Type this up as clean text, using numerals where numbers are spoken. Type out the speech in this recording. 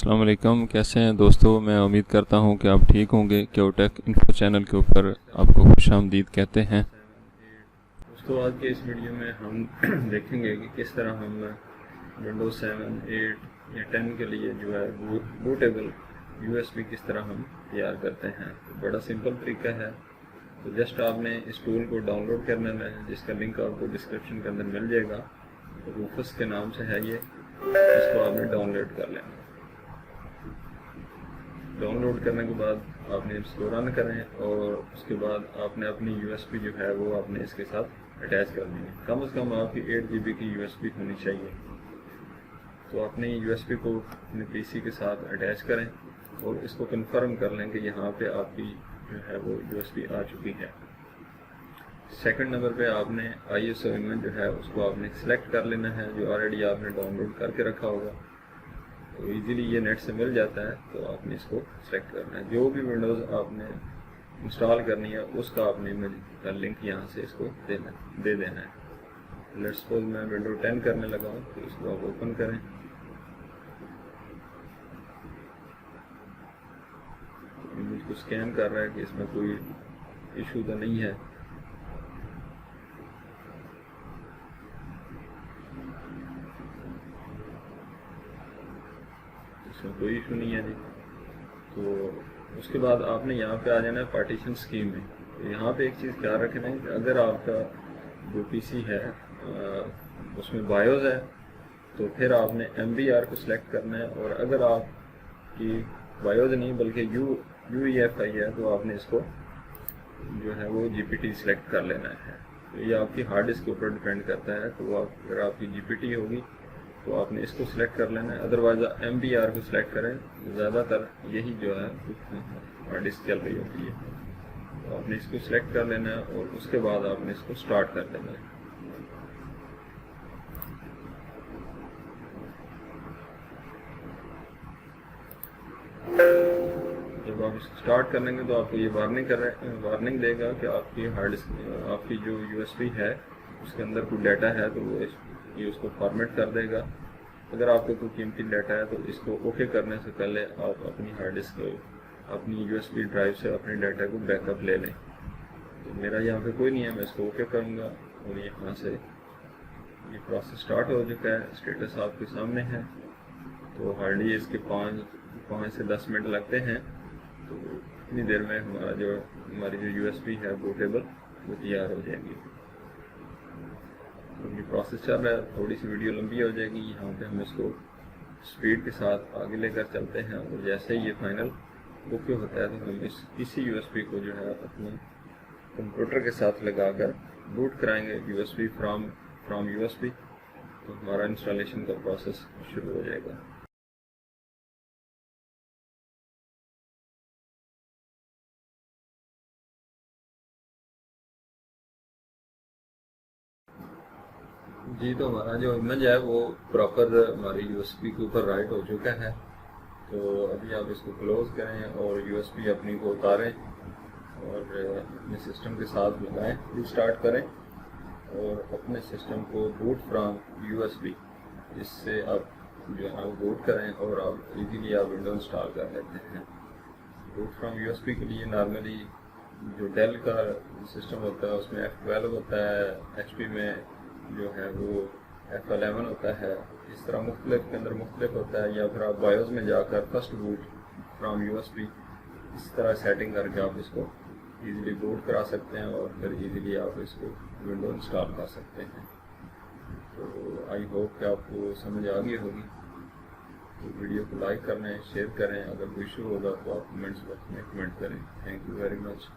अस्सलाम वालेकुम। कैसे हैं दोस्तों? मैं उम्मीद करता हूं कि आप ठीक होंगे। क्योटेक इन्फो चैनल के ऊपर आपको खुशामदीद कहते हैं। दोस्तों, आज के इस वीडियो में हम देखेंगे कि किस तरह हम विंडोज 7, 8 या 10 के लिए जो है बूटेबल यूएसबी किस तरह हम तैयार करते हैं। तो बड़ा सिंपल तरीका है। तो जस्ट आपने इस टूल को डाउनलोड करना है, जिसका लिंक आपको डिस्क्रिप्शन के अंदर मिल जाएगा। रूफस के नाम से है ये, इसको आपने डाउनलोड कर लेना। डाउनलोड करने के बाद आपने इसको रन करें और उसके बाद आपने अपनी यूएसबी जो है वो आपने इसके साथ अटैच करनी है। कम से कम आपकी 8 GB की यूएसबी होनी चाहिए। तो अपनी यूएसबी को अपने पीसी के साथ अटैच करें और इसको कंफर्म कर लें कि यहाँ पे आपकी जो है वो यूएसबी आ चुकी है। सेकंड नंबर पे आपने ISO इमेज जो है उसको आपने सेलेक्ट कर लेना है, जो ऑलरेडी आपने डाउनलोड करके रखा होगा। तो इजीली ये नेट से मिल जाता है, तो आपने इसको सेलेक्ट करना है। जो भी विंडोज़ आपने इंस्टॉल करनी है उसका आपने इमेज का लिंक यहाँ से इसको दे देना है। लेट्स सपोज मैं विंडो 10 करने लगा हूँ, तो इसको आप ओपन करें। इमेज को स्कैन कर रहा है कि इसमें कोई इशू तो नहीं है। इसमें कोई इशू नहीं है जी। तो उसके बाद आपने यहाँ पे आ जाना है पार्टीशन स्कीम में। तो यहाँ पे एक चीज़ ख्याल रखना है कि अगर आपका जो पीसी है उसमें बायोस है तो फिर आपने MBR को सिलेक्ट करना है, और अगर आपकी बायोस नहीं बल्कि UEFI है तो आपने इसको जो है वो GPT सिलेक्ट कर लेना है। तो ये आपकी हार्ड डिस्क के ऊपर डिपेंड करता है। तो अगर आपकी GPT होगी तो आपने इसको सिलेक्ट कर लेना है, अदरवाइज MBR को सिलेक्ट करें। ज़्यादातर यही जो है हार्ड डिस्क चल रही होती है। तो आपने इसको सिलेक्ट कर लेना है और उसके बाद आपने इसको स्टार्ट कर देना है। जब आप इसको स्टार्ट कर लेंगे तो आपको ये वार्निंग देगा कि आपकी हार्ड डिस्क आपकी जो USB है उसके अंदर कोई डाटा है तो वो ये उसको फॉर्मेट कर देगा। अगर आपको कोई कीमती डाटा है तो इसको ओके करने से पहले आप अपनी हार्ड डिस्क अपनी USB ड्राइव से अपने डाटा को बैकअप ले लें। तो मेरा यहाँ पे कोई नहीं है, मैं इसको ओके करूँगा और यहाँ से ये प्रोसेस स्टार्ट हो चुका है। स्टेटस आपके सामने है। तो हार्डली इसके 5 से 10 मिनट लगते हैं। तो इतनी देर में हमारी जो USB है बूटेबल वो तैयार हो जाएगी। तो ये प्रोसेस चल रहा है, थोड़ी सी वीडियो लंबी हो जाएगी। यहाँ पे हम इसको स्पीड के साथ आगे लेकर चलते हैं और जैसे ही ये फाइनल ओके होता है तो हम इसी USB को जो है अपने कंप्यूटर के साथ लगाकर बूट कराएंगे USB फ्रॉम USB। तो हमारा इंस्टॉलेशन का प्रोसेस शुरू हो जाएगा। जी, तो हमारा जो इमेज है वो प्रॉपर हमारी USB के ऊपर राइट हो चुका है। तो अभी आप इसको क्लोज करें और USB अपनी को उतारें और अपने सिस्टम के साथ लगाएं, रिस्टार्ट करें और अपने सिस्टम को बूट फ्रॉम USB इससे आप जो है वो बूट करें और आप इजीली आप विंडो इंस्टॉल कर लेते हैं। बूट फ्रॉम USB के लिए नॉर्मली जो डेल का सिस्टम होता है उसमें F12 होता है, HP में जो है वो F11 होता है। इस तरह मुख्तलिफ के अंदर मुख्तलिफ होता है। या फिर आप बायोस में जाकर फर्स्ट बूट फ्रॉम USB इस तरह सेटिंग करके आप इसको इजीली बूट करा सकते हैं और फिर इजीली आप इसको विंडो इंस्टॉल कर सकते हैं। तो आई होप कि आपको समझ आ गई होगी। तो वीडियो को लाइक करें, शेयर करें। अगर कोई इशू होगा तो आप कमेंट्स बॉक्स में कमेंट करें। Thank you very much.